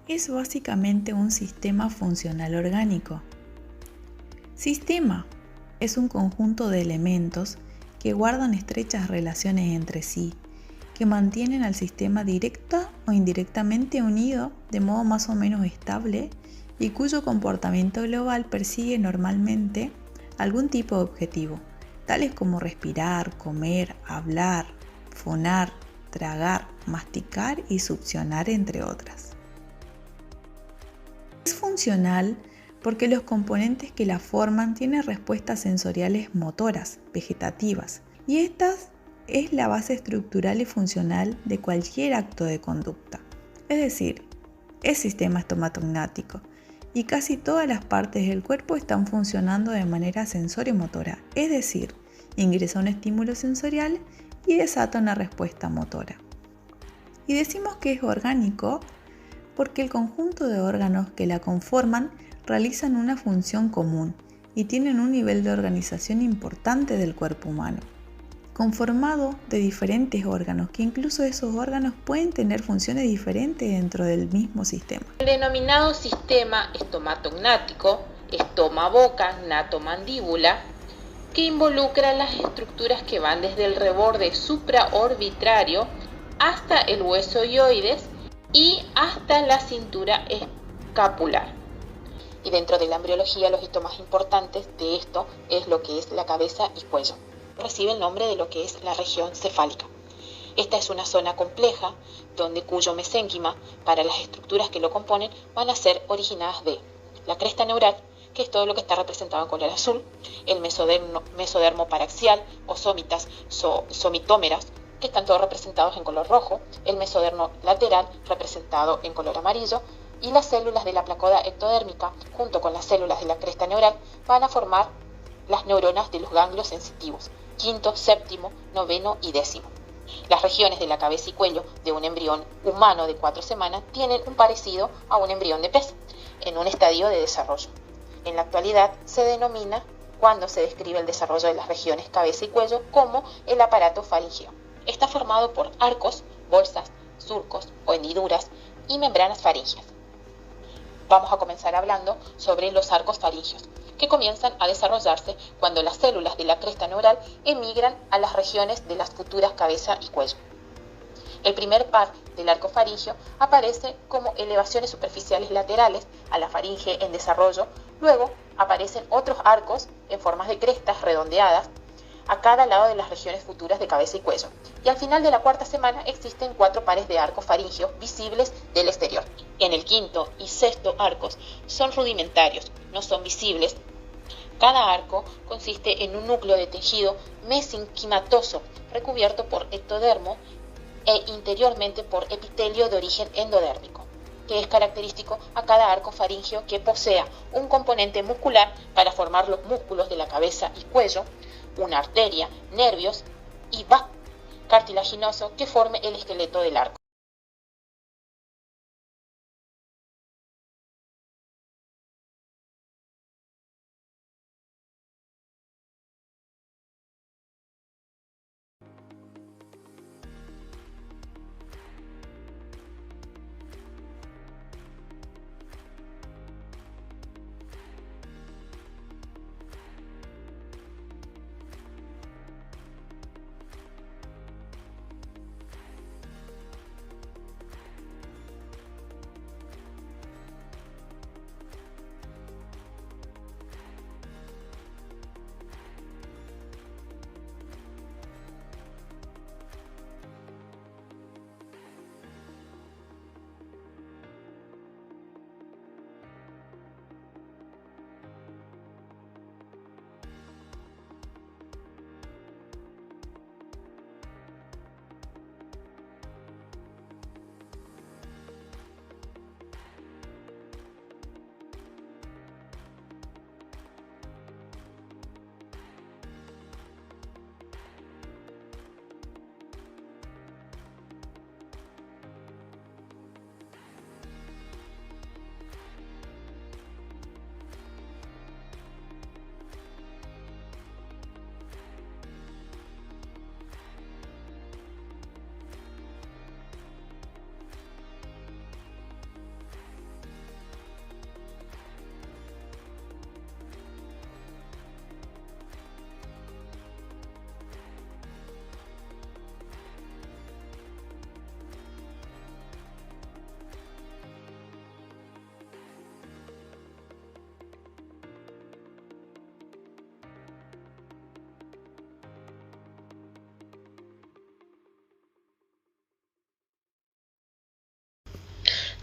es básicamente un sistema funcional orgánico. Sistema es un conjunto de elementos que guardan estrechas relaciones entre sí, que mantienen al sistema directa o indirectamente unido de modo más o menos estable y cuyo comportamiento global persigue normalmente algún tipo de objetivo, tales como respirar, comer, hablar, fonar, tragar, masticar y succionar, entre otras. Es funcional porque los componentes que la forman tienen respuestas sensoriales motoras, vegetativas, y esta es la base estructural y funcional de cualquier acto de conducta. Es decir, es sistema estomatognático, y casi todas las partes del cuerpo están funcionando de manera sensoriomotora, es decir, ingresa un estímulo sensorial y desata una respuesta motora. Y decimos que es orgánico porque el conjunto de órganos que la conforman realizan una función común y tienen un nivel de organización importante del cuerpo humano, conformado de diferentes órganos, que incluso esos órganos pueden tener funciones diferentes dentro del mismo sistema. El denominado sistema estomatognático, estoma-boca, nato-mandíbula, que involucra las estructuras que van desde el reborde supraorbitrario hasta el hueso hioides y hasta la cintura escapular. Y dentro de la embriología, los hitos más importantes de esto es lo que es la cabeza y cuello. Recibe el nombre de lo que es la región cefálica. Esta es una zona compleja cuyo mesénquima para las estructuras que lo componen van a ser originadas de la cresta neural, que es todo lo que está representado en color azul, el mesodermo paraxial o somitómeras, que están todos representados en color rojo, el mesodermo lateral representado en color amarillo, y las células de la placoda ectodérmica, junto con las células de la cresta neural, van a formar las neuronas de los ganglios sensitivos, quinto, séptimo, noveno y décimo. Las regiones de la cabeza y cuello de un embrión humano de 4 semanas tienen un parecido a un embrión de pez, en un estadio de desarrollo. En la actualidad se denomina, cuando se describe el desarrollo de las regiones cabeza y cuello, como el aparato faríngeo. Está formado por arcos, bolsas, surcos o hendiduras y membranas faríngeas. Vamos a comenzar hablando sobre los arcos faringios, que comienzan a desarrollarse cuando las células de la cresta neural emigran a las regiones de las futuras cabeza y cuello. El primer par del arco faríngeo aparece como elevaciones superficiales laterales a la faringe en desarrollo. Luego aparecen otros arcos en formas de crestas redondeadas a cada lado de las regiones futuras de cabeza y cuello. Y al final de la 4ª semana existen 4 pares de arcos faringios visibles del exterior. En el 5º y 6º arcos son rudimentarios, no son visibles. Cada arco consiste en un núcleo de tejido mesenquimatoso recubierto por ectodermo e interiormente por epitelio de origen endodérmico, que es característico a cada arco faríngeo que posea un componente muscular para formar los músculos de la cabeza y cuello, una arteria, nervios y vaso cartilaginoso que forme el esqueleto del arco.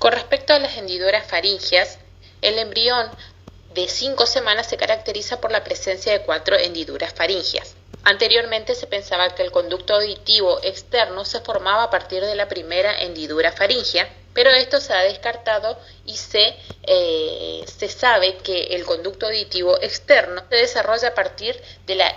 Con respecto a las hendiduras faringeas, el embrión de 5 semanas se caracteriza por la presencia de 4 hendiduras faringeas. Anteriormente se pensaba que el conducto auditivo externo se formaba a partir de la primera hendidura faringea, pero esto se ha descartado y se sabe que el conducto auditivo externo se desarrolla a partir de la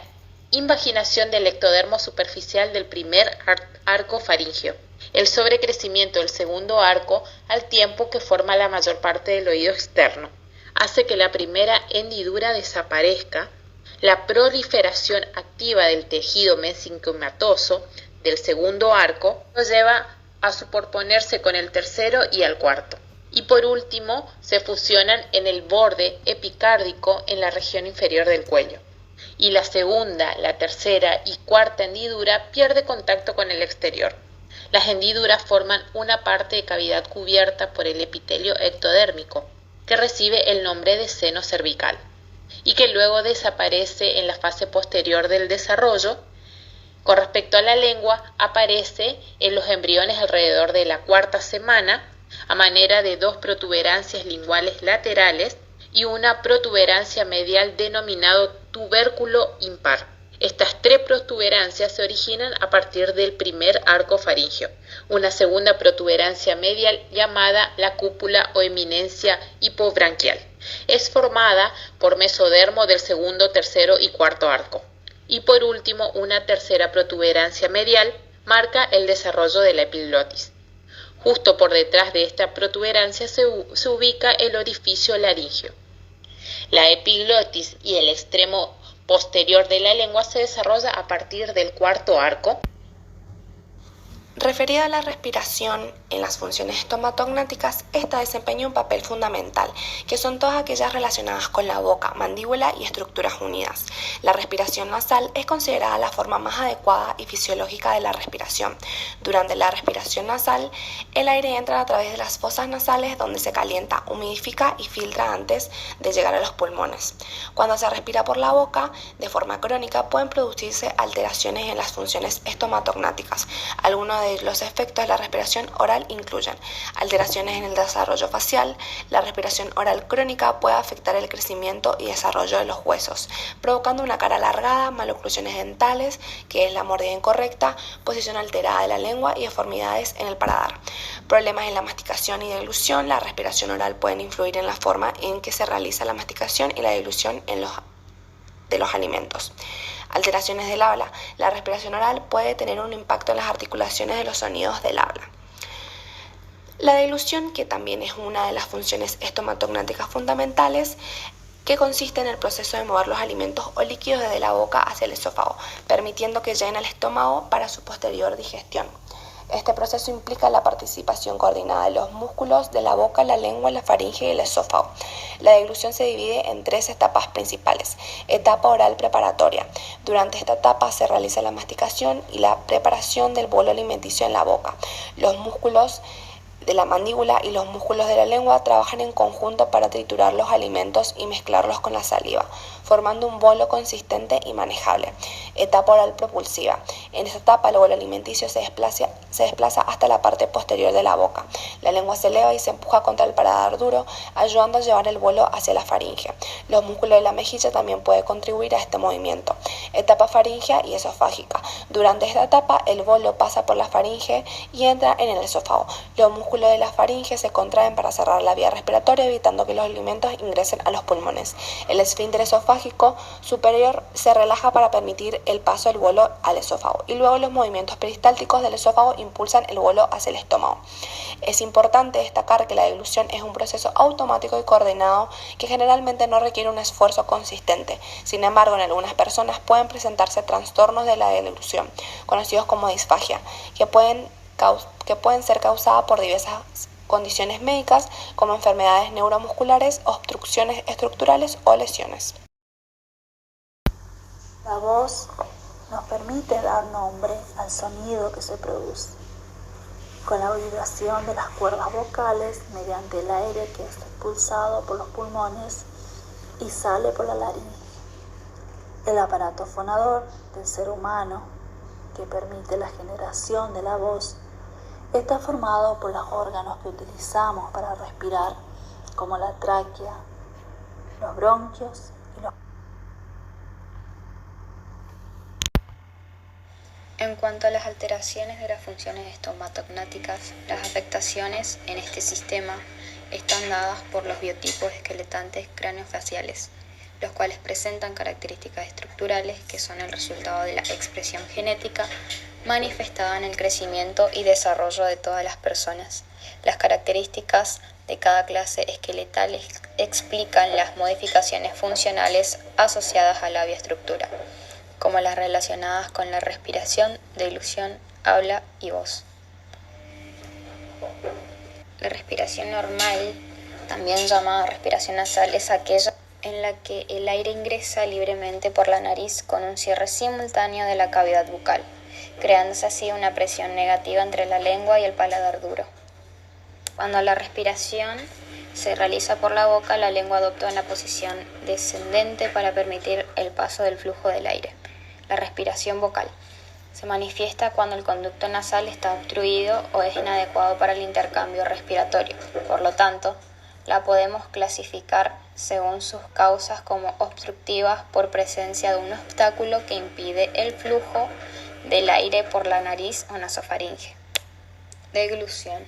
invaginación del ectodermo superficial del primer arco faríngeo, el sobrecrecimiento del segundo arco al tiempo que forma la mayor parte del oído externo hace que la primera hendidura desaparezca. La proliferación activa del tejido mesenquimatoso del segundo arco lo lleva a superponerse con el tercero y el cuarto. Y por último, se fusionan en el borde epicárdico en la región inferior del cuello. Y la segunda, la tercera y cuarta hendidura pierde contacto con el exterior. Las hendiduras forman una parte de cavidad cubierta por el epitelio ectodérmico, que recibe el nombre de seno cervical, y que luego desaparece en la fase posterior del desarrollo. Con respecto a la lengua, aparece en los embriones alrededor de la 4ª semana, a manera de 2 protuberancias linguales laterales y una protuberancia medial denominado tubérculo impar. Estas 3 protuberancias se originan a partir del primer arco faríngeo, una segunda protuberancia medial llamada la cúpula o eminencia hipobranquial. Es formada por mesodermo del segundo, tercero y cuarto arco. Y por último, una tercera protuberancia medial marca el desarrollo de la epiglotis. Justo por detrás de esta protuberancia se ubica el orificio laríngeo. La epiglotis y el extremo posterior de la lengua se desarrolla a partir del cuarto arco. Referida a la respiración en las funciones estomatognáticas, esta desempeña un papel fundamental, que son todas aquellas relacionadas con la boca, mandíbula y estructuras unidas. La respiración nasal es considerada la forma más adecuada y fisiológica de la respiración. Durante la respiración nasal, el aire entra a través de las fosas nasales donde se calienta, humidifica y filtra antes de llegar a los pulmones. Cuando se respira por la boca, de forma crónica, pueden producirse alteraciones en las funciones estomatognáticas. Algunos de los efectos de la respiración oral incluyen alteraciones en el desarrollo facial. La respiración oral crónica puede afectar el crecimiento y desarrollo de los huesos, provocando una cara alargada, maloclusiones dentales, que es la mordida incorrecta, posición alterada de la lengua y deformidades en el paladar. Problemas en la masticación y deglución. La respiración oral puede influir en la forma en que se realiza la masticación y la deglución de los alimentos. Alteraciones del habla. La respiración oral puede tener un impacto en las articulaciones de los sonidos del habla. La deglución, que también es una de las funciones estomatognáticas fundamentales, que consiste en el proceso de mover los alimentos o líquidos desde la boca hacia el esófago, permitiendo que lleguen al estómago para su posterior digestión. Este proceso implica la participación coordinada de los músculos de la boca, la lengua, la faringe y el esófago. La deglución se divide en 3 etapas principales. Etapa oral preparatoria. Durante esta etapa se realiza la masticación y la preparación del bolo alimenticio en la boca. Los músculos de la mandíbula y los músculos de la lengua trabajan en conjunto para triturar los alimentos y mezclarlos con la saliva, formando un bolo consistente y manejable. Etapa oral propulsiva. En esta etapa el bolo alimenticio se desplaza hasta la parte posterior de la boca. La lengua se eleva y se empuja contra el paladar duro, ayudando a llevar el bolo hacia la faringe. Los músculos de la mejilla también pueden contribuir a este movimiento. Etapa faríngea y esofágica. Durante esta etapa el bolo pasa por la faringe y entra en el esófago. Los músculos de la faringe se contraen para cerrar la vía respiratoria, evitando que los alimentos ingresen a los pulmones. El esfínter esofágico superior se relaja para permitir el paso del bolo al esófago, y luego los movimientos peristálticos del esófago impulsan el bolo hacia el estómago. Es importante destacar que la deglución es un proceso automático y coordinado que generalmente no requiere un esfuerzo consistente. Sin embargo, en algunas personas pueden presentarse trastornos de la deglución, conocidos como disfagia, que pueden ser causadas por diversas condiciones médicas como enfermedades neuromusculares, obstrucciones estructurales o lesiones. La voz nos permite dar nombre al sonido que se produce, con la vibración de las cuerdas vocales mediante el aire que es expulsado por los pulmones y sale por la laringe. El aparato fonador del ser humano, que permite la generación de la voz, Está formado por los órganos que utilizamos para respirar, como la tráquea, los bronquios y los... En cuanto a las alteraciones de las funciones estomatognáticas, las afectaciones en este sistema están dadas por los biotipos esqueletantes craneofaciales, los cuales presentan características estructurales que son el resultado de la expresión genética manifestada en el crecimiento y desarrollo de todas las personas. Las características de cada clase esqueletal explican las modificaciones funcionales asociadas a la bioestructura, como las relacionadas con la respiración, deglución, habla y voz. La respiración normal, también llamada respiración nasal, es aquella en la que el aire ingresa libremente por la nariz con un cierre simultáneo de la cavidad bucal, creándose así una presión negativa entre la lengua y el paladar duro. Cuando la respiración se realiza por la boca, la lengua adopta una posición descendente para permitir el paso del flujo del aire. La respiración vocal se manifiesta cuando el conducto nasal está obstruido o es inadecuado para el intercambio respiratorio. Por lo tanto, la podemos clasificar según sus causas como obstructivas por presencia de un obstáculo que impide el flujo del aire por la nariz o nasofaringe. Deglución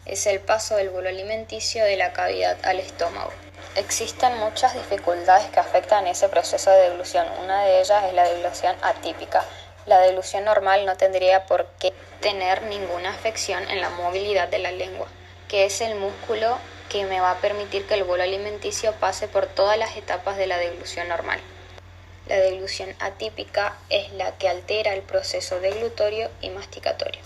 es el paso del bolo alimenticio de la cavidad al estómago. Existen muchas dificultades que afectan ese proceso de deglución. Una de ellas es la deglución atípica. La deglución normal no tendría por qué tener ninguna afección en la movilidad de la lengua, que es el músculo que me va a permitir que el bolo alimenticio pase por todas las etapas de la deglución normal. La deglución atípica es la que altera el proceso deglutorio y masticatorio.